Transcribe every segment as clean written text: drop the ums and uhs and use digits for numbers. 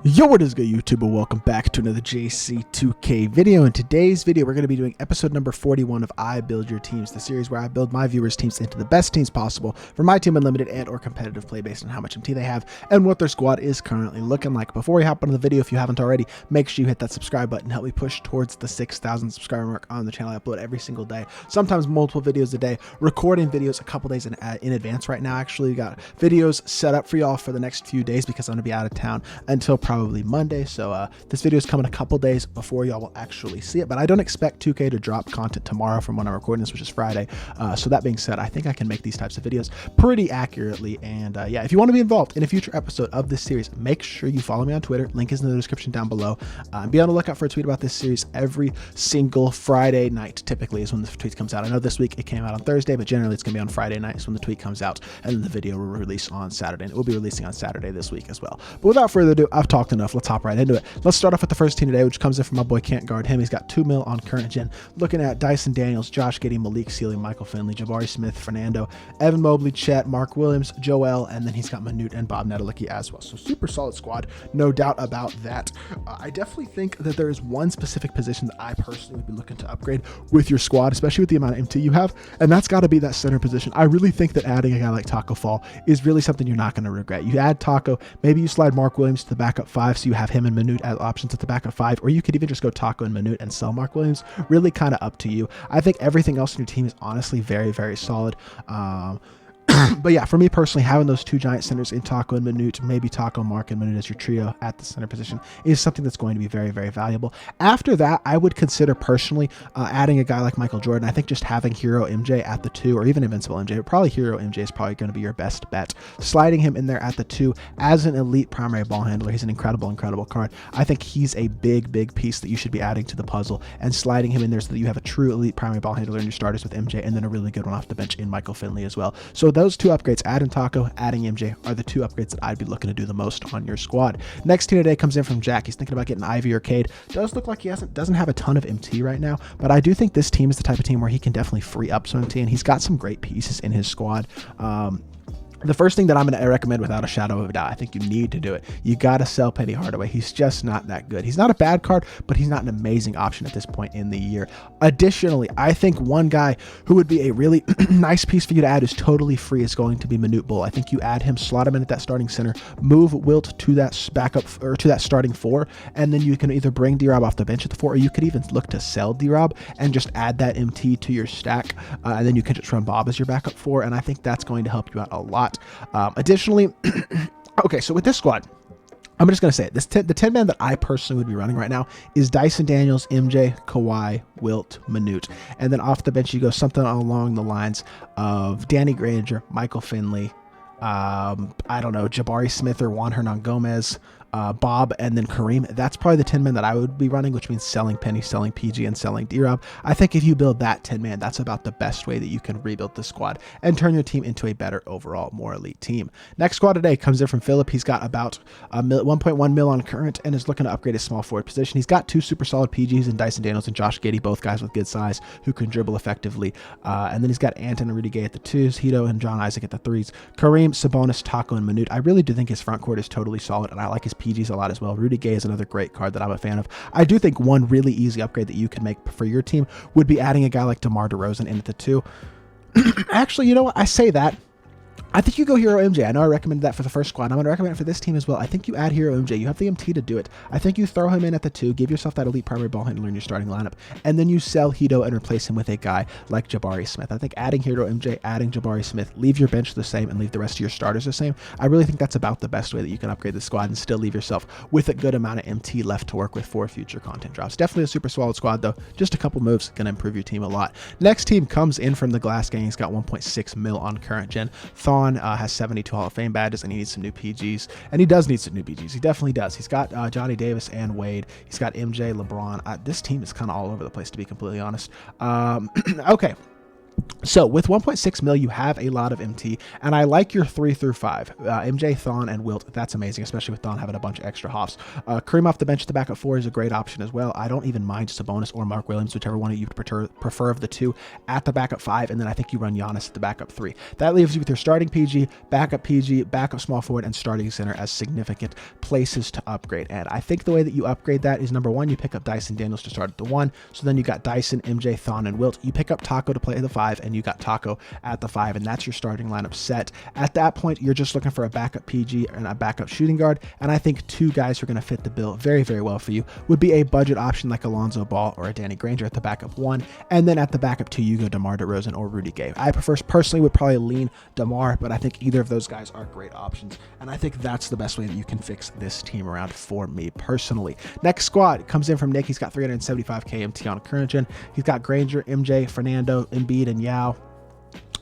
Yo, what is good, YouTube? Welcome back to another JC2K video. In today's video, we're going to be doing episode number 41 of I Build Your Teams, the series where I build my viewers' teams into the best teams possible for my team unlimited and or competitive play based on how much MT they have and what their squad is currently looking like. Before we hop into the video, if you haven't already, make sure you hit that subscribe button. Help me push towards the 6,000 subscriber mark on the channel. I upload every single day, sometimes multiple videos a day, recording videos a couple days in advance right now. Actually, we got videos set up for y'all for the next few days because I'm going to be out of town until probably Monday, so this video is coming a couple days before y'all will actually see it, but I don't expect 2K to drop content tomorrow from when I'm recording this, which is Friday. So that being said, I think I can make these types of videos pretty accurately, and yeah, if you want to be involved in a future episode of this series, make sure you follow me on Twitter. Link is in the description down below. Be on the lookout for a tweet about this series every single Friday night. Typically is when the tweet comes out. I know this week it came out on Thursday, but generally it's gonna be on Friday nights when the tweet comes out, and then the video will release on Saturday, and it will be releasing on Saturday this week as well. But without further ado, I've talked enough. Let's hop right into it. Let's start off with the first team today, which comes in from my boy Can't Guard Him. He's got 2 mil on current gen. Looking at Dyson Daniels, Josh Giddey, Malik Sealy, Michael Finley, Jabari Smith, Fernando, Evan Mobley, Chet, Mark Williams, Joel, and then he's got Manute and Bob Nedelicki as well. So super solid squad, no doubt about that. I definitely think that there is one specific position that I personally would be looking to upgrade with your squad, especially with the amount of MT you have, and that's got to be that center position. I really think that adding a guy like Taco Fall is really something you're not going to regret. You add Taco, maybe you slide Mark Williams to the backup 5, so you have him and Manute as options at the backup 5, or you could even just go Taco and Manute and sell Mark Williams. Really kind of up to you. I think everything else in your team is honestly very, very solid. But yeah, for me personally, having those 2 giant centers in Taco and Manute, maybe Taco, Mark, and Manute as your trio at the center position, is something that's going to be very, very valuable. After that, I would consider personally adding a guy like Michael Jordan. I think just having Hero MJ at the 2, or even Invincible MJ, but probably Hero MJ is probably going to be your best bet. Sliding him in there at the 2 as an elite primary ball handler, he's an incredible, incredible card. I think he's a big, big piece that you should be adding to the puzzle, and sliding him in there so that you have a true elite primary ball handler in your starters with MJ, and then a really good one off the bench in Michael Finley as well. So those 2 upgrades, adding Taco, adding MJ, are the 2 upgrades that I'd be looking to do the most on your squad. Next team today comes in from Jack. He's thinking about getting Ivy or Cade. Does look like he doesn't have a ton of MT right now, but I do think this team is the type of team where he can definitely free up some MT, and he's got some great pieces in his squad. The first thing that I'm going to recommend without a shadow of a doubt, I think you need to do it. You got to sell Penny Hardaway. He's just not that good. He's not a bad card, but he's not an amazing option at this point in the year. Additionally, I think one guy who would be a really nice piece for you to add is totally free is going to be Manute Bol. I think you add him, slot him in at that starting center, move Wilt to that backup or to that starting 4, and then you can either bring D-Rob off the bench at the 4, or you could even look to sell D-Rob and just add that MT to your stack, and then you can just run Bob as your backup 4, and I think that's going to help you out a lot. Additionally, okay, so with this squad, I'm just going to say it. The 10-man that I personally would be running right now is Dyson Daniels, MJ, Kawhi, Wilt, Manute. And then off the bench, you go something along the lines of Danny Granger, Michael Finley, I don't know, Jabari Smith or Juan Hernan Gomez, Bob, and then Kareem. That's probably the 10-man that I would be running, which means selling Penny, selling PG, and selling D-Rob. I think if you build that 10-man, that's about the best way that you can rebuild the squad and turn your team into a better overall, more elite team. Next squad today comes in from Philip. He's got about 1.1 mil on current and is looking to upgrade his small forward position. He's got 2 super solid PGs in Dyson Daniels and Josh Giddey, both guys with good size who can dribble effectively. And then he's got Anton and Rudy Gay at the 2s, Hito and John Isaac at the 3s, Kareem, Sabonis, Taco, and Manute. I really do think his front court is totally solid, and I like his PGs a lot as well. Rudy Gay is another great card that I'm a fan of. I do think one really easy upgrade that you can make for your team would be adding a guy like DeMar DeRozan in at the 2. Actually, you know what? I say that. I think you go Hero MJ. I know I recommended that for the first squad. I'm going to recommend it for this team as well. I think you add Hero MJ. You have the MT to do it. I think you throw him in at the 2, give yourself that elite primary ball handler in your starting lineup, and then you sell Hito and replace him with a guy like Jabari Smith. I think adding Hero MJ, adding Jabari Smith, leave your bench the same and leave the rest of your starters the same. I really think that's about the best way that you can upgrade the squad and still leave yourself with a good amount of MT left to work with for future content drops. Definitely a super solid squad though. Just a couple moves going to improve your team a lot. Next team comes in from the Glass Gang. He's got 1.6 mil on current gen. Thon has 72 Hall of Fame badges, and he needs some new PGs, and he does need some new PGs. He definitely does. He's got Johnny Davis and Wade. He's got MJ, LeBron. This team is kind of all over the place, to be completely honest. Okay. So with 1.6 mil, you have a lot of MT, and I like your 3 through 5. MJ, Thon, and Wilt. That's amazing, especially with Thon having a bunch of extra hops. Kareem off the bench at the backup 4 is a great option as well. I don't even mind Sabonis or Mark Williams, whichever one you prefer of the two, at the backup 5, and then I think you run Giannis at the backup 3. That leaves you with your starting PG, backup small forward, and starting center as significant places to upgrade. And I think the way that you upgrade that is, number 1, you pick up Dyson Daniels to start at the 1. So then you got Dyson, MJ, Thon, and Wilt. You pick up Taco to play the 5, and you got Taco at the 5, and that's your starting lineup set. At that point, you're just looking for a backup PG and a backup shooting guard, and I think 2 guys who are going to fit the bill very, very well for you would be a budget option like Alonzo Ball or a Danny Granger at the backup 1, and then at the backup 2, you go DeMar DeRozan or Rudy Gay. I personally would probably lean DeMar, but I think either of those guys are great options, and I think that's the best way that you can fix this team around for me personally. Next squad comes in from Nick. He's got 375k MT on current gen. He's got Granger, MJ, Fernando, Embiid, and Yao.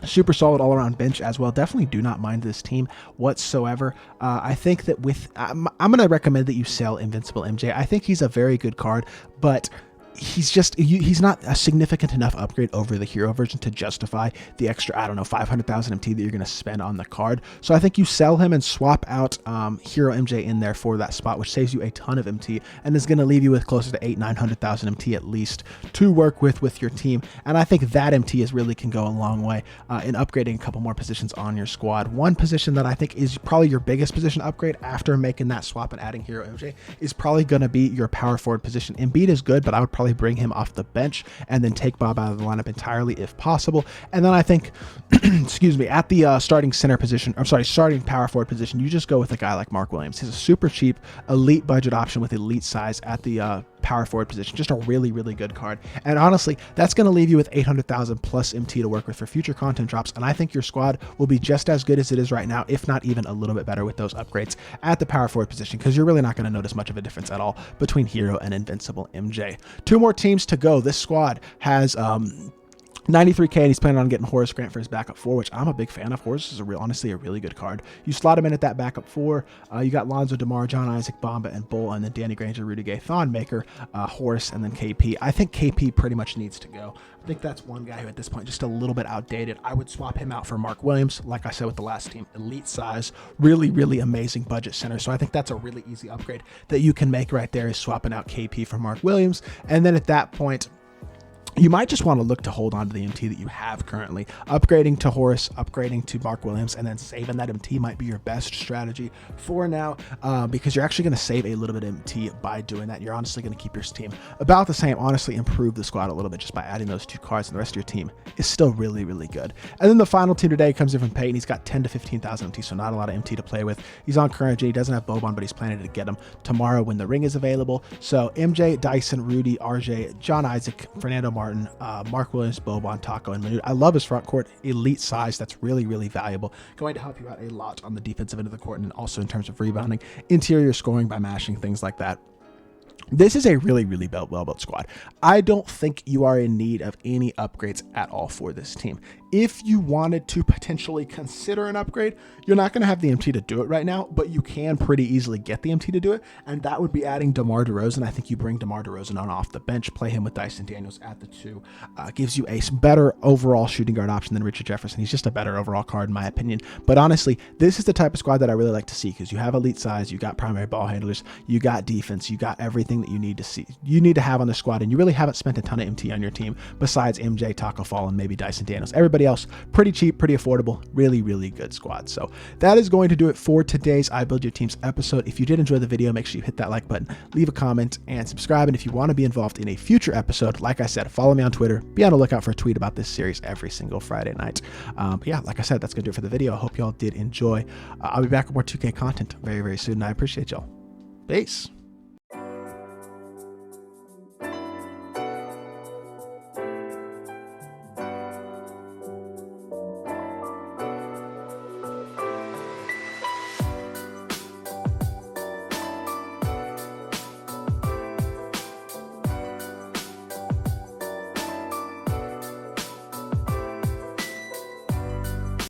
Super solid all-around bench as well. Definitely do not mind this team whatsoever. I think that I'm going to recommend that you sell Invincible MJ. I think he's a very good card, but he's not a significant enough upgrade over the hero version to justify the extra, I don't know, 500,000 MT that you're going to spend on the card. So I think you sell him and swap out hero MJ in there for that spot, which saves you a ton of MT and is going to leave you with closer to 800,000-900,000 MT at least to work with your team. And I think that MT really can go a long way in upgrading a couple more positions on your squad. One position that I think is probably your biggest position upgrade after making that swap and adding hero MJ is probably going to be your power forward position. Embiid is good, but I would probably bring him off the bench and then take Bob out of the lineup entirely if possible. And then I think, excuse me, at the starting center position, starting power forward position, you just go with a guy like Mark Williams. He's a super cheap, elite budget option with elite size at the power forward position. Just a really, really good card. And honestly, that's going to leave you with 800,000 plus MT to work with for future content drops. And I think your squad will be just as good as it is right now, if not even a little bit better with those upgrades at the power forward position, because you're really not going to notice much of a difference at all between Hero and Invincible MJ. 2 more teams to go. This squad has 93k, and he's planning on getting Horace Grant for his backup 4, which I'm a big fan of. Horace is honestly a really good card. You slot him in at that backup 4. You got Lonzo, DeMar, John Isaac, Bamba, and Bull, and then Danny Granger, Rudy Gay, Thon Maker, Horace, and then KP. I think KP pretty much needs to go. I think that's one guy who at this point just a little bit outdated. I would swap him out for Mark Williams, like I said with the last team, elite size, really, really amazing budget center. So I think that's a really easy upgrade that you can make right there, is swapping out KP for Mark Williams. And then at that point, you might just want to look to hold on to the MT that you have currently. Upgrading to Horace, upgrading to Mark Williams, and then saving that MT might be your best strategy for now, because you're actually going to save a little bit of MT by doing that. You're honestly going to keep your team about the same, honestly improve the squad a little bit just by adding those 2 cards, and the rest of your team is still really, really good. And then the final team today comes in from Peyton. He's got 10 to 15,000 MT, so not a lot of MT to play with. He's on current G. He doesn't have Boban, but he's planning to get him tomorrow when the ring is available. So MJ, Dyson, Rudy, RJ, John Isaac, Fernando Martin, Mark Williams, Boban, Taco, and Manu. I love his front court, elite size. That's really, really valuable. Going to help you out a lot on the defensive end of the court, and also in terms of rebounding, interior scoring by mashing, things like that. This is a really, really well-built squad. I don't think you are in need of any upgrades at all for this team. If you wanted to potentially consider an upgrade, you're not going to have the MT to do it right now, but you can pretty easily get the MT to do it, and that would be adding DeMar DeRozan. I think you bring DeMar DeRozan on off the bench, play him with Dyson Daniels at the 2. Gives you a better overall shooting guard option than Richard Jefferson. He's just a better overall card in my opinion. But honestly, this is the type of squad that I really like to see, because you have elite size, you got primary ball handlers, you got defense, you got everything that you need to have on the squad, and you really haven't spent a ton of MT on your team besides MJ, Taco Fall, and maybe Dyson Daniels. Everybody else pretty cheap, pretty affordable, really, really good squad. So that is going to do it for today's I Build Your Teams episode. If you did enjoy the video, make sure you hit that like button, leave a comment, and subscribe. And if you want to be involved in a future episode, like I said, follow me on Twitter. Be on the lookout for a tweet about this series every single Friday night. But yeah, like I said, that's going to do it for the video. I hope y'all did enjoy. I'll be back with more 2K content very, very soon, and I appreciate y'all. Peace.